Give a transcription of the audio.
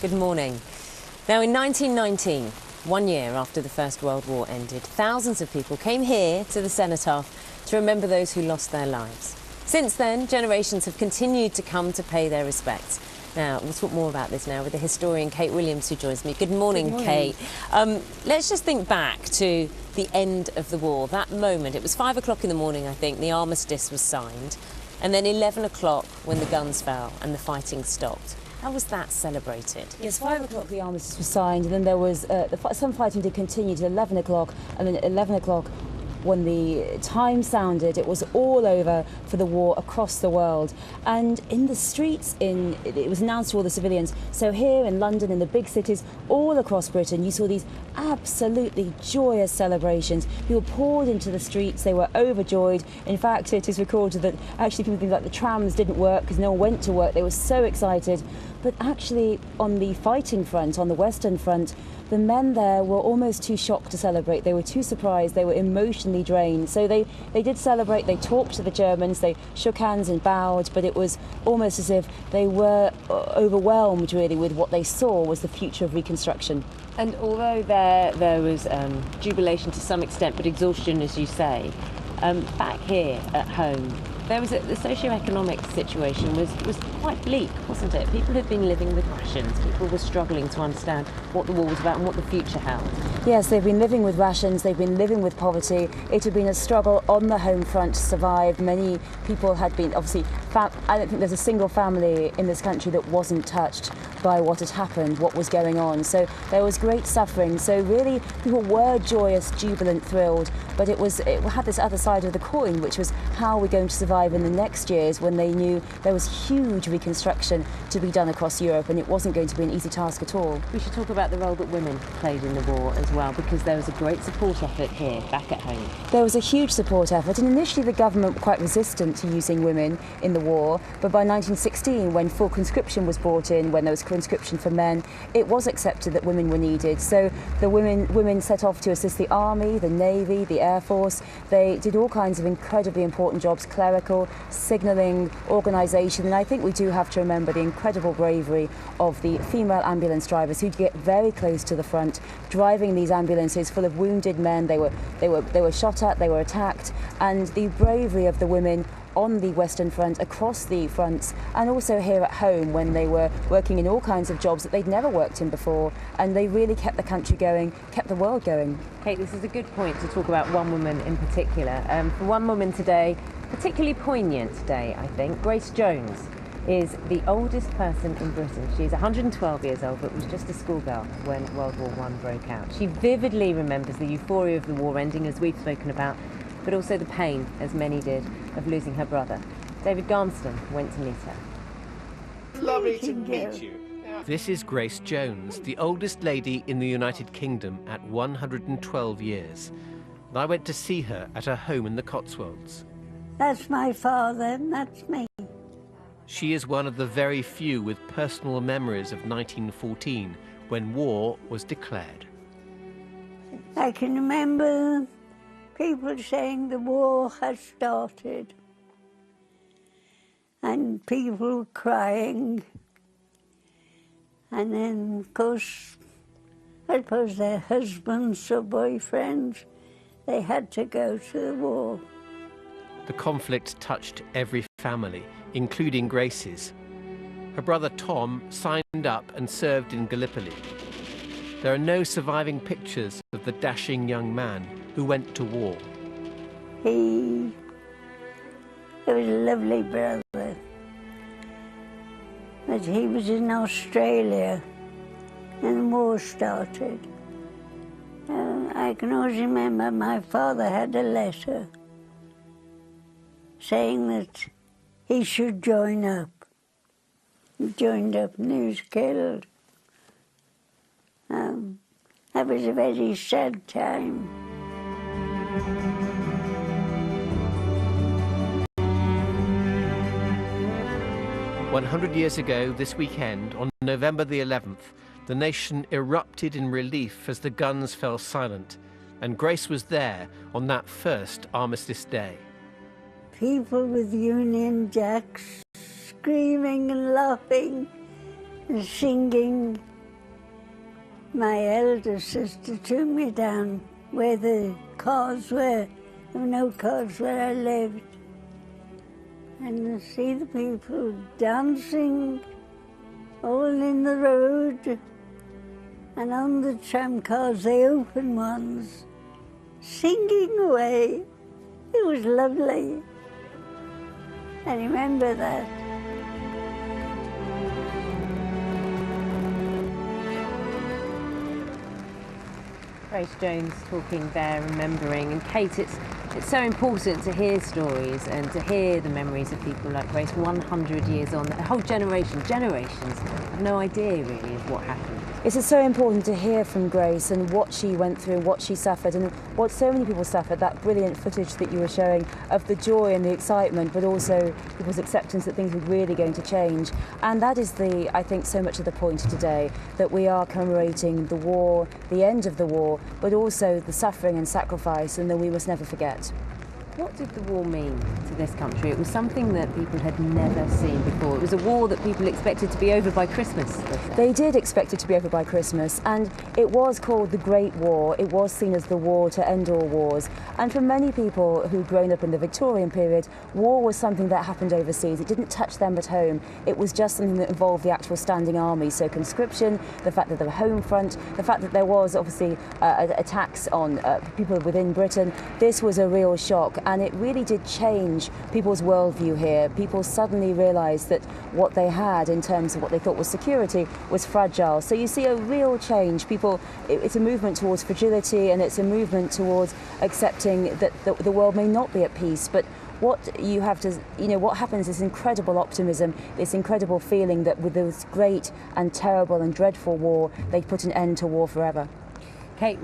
Good morning. Now, in 1919, 1 year after the First World War ended, thousands of people came here to the cenotaph to remember those who lost their lives. Since then, generations have continued to come to pay their respects. Now, we'll talk more about this now with the historian Kate Williams, who joins me. Good morning, Kate. Let's just think back to the end of the war, that moment. It was 5 o'clock in the morning, I think, the armistice was signed, and then 11 o'clock when the guns fell and the fighting stopped. How was that celebrated? Yes, 5 o'clock the armistice was signed, and then there was some fighting did continue to 11 o'clock, and then at 11 o'clock, when the time sounded, it was all over for the war across the world. And in the streets, it was announced to all the civilians. So here in London, in the big cities, all across Britain, you saw these absolutely joyous celebrations. People poured into the streets, they were overjoyed. In fact, it is recorded that actually people think like the trams didn't work because no one went to work. They were so excited. But actually, on the fighting front, on the Western Front, the men there were almost too shocked to celebrate. They were too surprised. They were emotionally drained. So they did celebrate. They talked to the Germans. They shook hands and bowed. But it was almost as if they were overwhelmed, really, with what they saw was the future of reconstruction. And although there was jubilation to some extent, but exhaustion, as you say, back here at home, the socio-economic situation was quite bleak, wasn't it? People had been living with rations. People were struggling to understand what the war was about and what the future held. Yes, they've been living with rations, they've been living with poverty. It had been a struggle on the home front to survive. Many people had been, obviously, I don't think there's a single family in this country that wasn't touched by what had happened, what was going on. So there was great suffering. So really, people were joyous, jubilant, thrilled, but it had this other side of the coin, which was how we're going to survive in the next years when they knew there was huge reconstruction to be done across Europe, and it wasn't going to be an easy task at all. We should talk about the role that women played in the war as well, because there was a great support effort here, back at home. There was a huge support effort, and initially the government were quite resistant to using women in the war, but by 1916, when full conscription was brought in, when there was conscription for men, it was accepted that women were needed. So the women set off to assist the army, the navy, the air force. They did all kinds of incredibly important jobs, clerical, signalling, organisation, and I think we do have to remember the incredible bravery of the female ambulance drivers who'd get very close to the front, driving these ambulances full of wounded men. They were shot at, they were attacked, and the bravery of the women on the Western Front, across the fronts, and also here at home when they were working in all kinds of jobs that they'd never worked in before, and they really kept the country going, kept the world going. Kate, this is a good point to talk about one woman in particular. For one woman today, particularly poignant today, I think, Grace Jones is the oldest person in Britain. She's 112 years old, but was just a schoolgirl when World War I broke out. She vividly remembers the euphoria of the war ending, as we've spoken about, but also the pain, as many did, of losing her brother. David Garmston went to meet her. Lovely to meet you. This is Grace Jones, the oldest lady in the United Kingdom at 112 years. And I went to see her at her home in the Cotswolds. That's my father, and that's me. She is one of the very few with personal memories of 1914, when war was declared. I can remember people saying the war has started, and people crying, and then, of course, I suppose their husbands or boyfriends, they had to go to the war. The conflict touched every family, including Grace's. Her brother Tom signed up and served in Gallipoli. There are no surviving pictures of the dashing young man who went to war. He was a lovely brother, but he was in Australia and the war started. I can always remember my father had a letter saying that he should join up. He joined up and he was killed. That was a very sad time. "100 years ago this weekend, on November the 11th, the nation erupted in relief as the guns fell silent, and Grace was there on that first Armistice Day. People with Union Jacks screaming and laughing and singing. My elder sister took me down where the cars were. There were no cars where I lived. And to see the people dancing all in the road and on the tram cars, the open ones, singing away. It was lovely. I remember that. Grace Jones talking there, remembering. And Kate, it's so important to hear stories and to hear the memories of people like Grace 100 years on. A whole generations have no idea really of what happened. It's so important to hear from Grace and what she went through, what she suffered, and what so many people suffered. That brilliant footage that you were showing of the joy and the excitement, but also people's acceptance that things were really going to change. And that is I think, so much of the point today, that we are commemorating the war, the end of the war, but also the suffering and sacrifice, and that we must never forget. What did the war mean to this country? It was something that people had never seen before. It was a war that people expected to be over by Christmas. They did expect it to be over by Christmas, and it was called the Great War. It was seen as the war to end all wars. And for many people who'd grown up in the Victorian period, war was something that happened overseas. It didn't touch them at home. It was just something that involved the actual standing army. So conscription, the fact that there were home front, the fact that there was obviously attacks on people within Britain. This was a real shock. And it really did change people's worldview here. People suddenly realised that what they had in terms of what they thought was security was fragile. So you see a real change. It's a movement towards fragility, and it's a movement towards accepting that the world may not be at peace. But what happens is incredible optimism, this incredible feeling that with this great and terrible and dreadful war, they put an end to war forever. Kate,